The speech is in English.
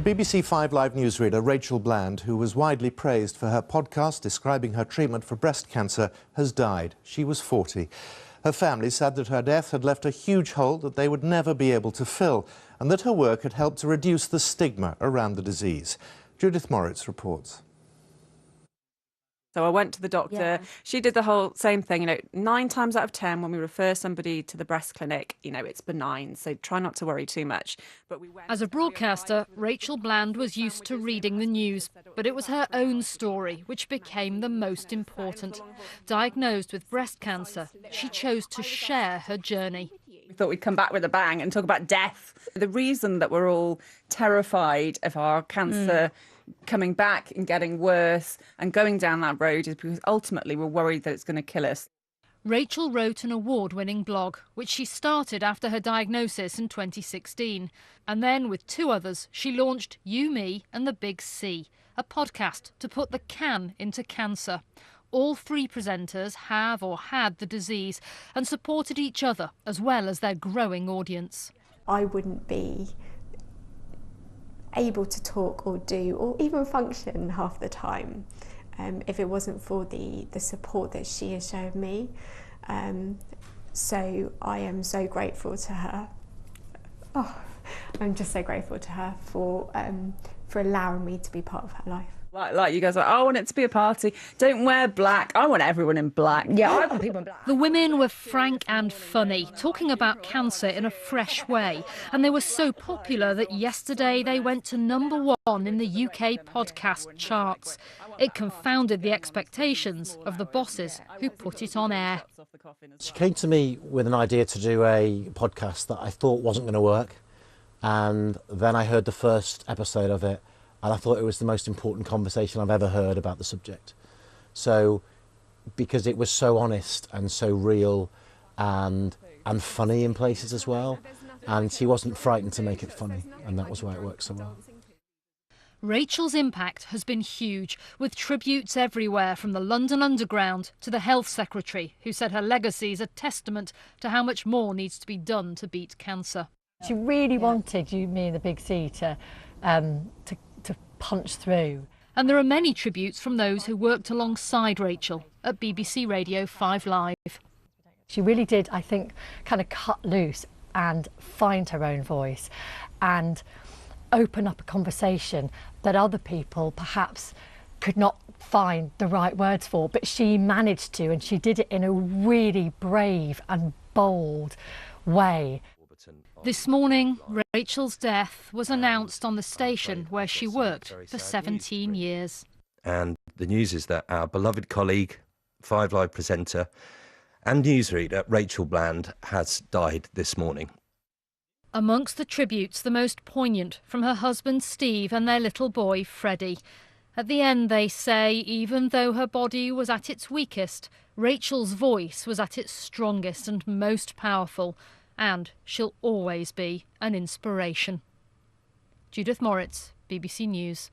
BBC 5 Live newsreader Rachael Bland, who was widely praised for her podcast describing her treatment for breast cancer, has died. She was 40. Her family said that her death had left a huge hole that they would never be able to fill, and that her work had helped to reduce the stigma around the disease. Judith Moritz reports. So I went to the doctor. Yeah. She did the whole same thing. 9 times out of 10 when we refer somebody to the breast clinic, it's benign. So try not to worry too much. But as a broadcaster, Rachael Bland was used to reading the news, but it was her own story which became the most important. Diagnosed with breast cancer, she chose to share her journey. We thought we'd come back with a bang and talk about death. The reason that we're all terrified of our cancer coming back and getting worse and going down that road is because ultimately we're worried that it's going to kill us. Rachael wrote an award-winning blog, which she started after her diagnosis in 2016. And then, with 2 others, she launched You, Me and the Big C, a podcast to put the can into cancer. All 3 presenters have or had the disease and supported each other as well as their growing audience. I wouldn't be able to talk or do or even function half the time if it wasn't for the support that she has shown me. So I am so grateful to her. I'm just so grateful to her for allowing me to be part of her life. Like you guys are, I want it to be a party. Don't wear black. I want everyone in black. Yeah, I want people in black. The women were frank and funny, talking about cancer in a fresh way. And they were so popular that yesterday they went to #1 in the UK podcast charts. It confounded the expectations of the bosses who put it on air. She came to me with an idea to do a podcast that I thought wasn't going to work. And then I heard the first episode of it. And I thought it was the most important conversation I've ever heard about the subject. So, because it was so honest and so real and funny in places as well. And she wasn't frightened to make it funny. And that was why it worked so well. Rachael's impact has been huge, with tributes everywhere from the London Underground to the Health Secretary, who said her legacy is a testament to how much more needs to be done to beat cancer. She really wanted You, Me and the Big C to punch through. And there are many tributes from those who worked alongside Rachael at BBC Radio 5 Live. She really did, I think, kind of cut loose and find her own voice and open up a conversation that other people perhaps could not find the right words for, but she managed to, and she did it in a really brave and bold way. This morning, Rachael's death was announced on the station where she worked for 17 years. And the news is that our beloved colleague, 5 Live presenter and newsreader Rachael Bland has died this morning. Amongst the tributes, the most poignant from her husband Steve and their little boy Freddie. At the end, they say, even though her body was at its weakest, Rachael's voice was at its strongest and most powerful. And she'll always be an inspiration. Judith Moritz, BBC News.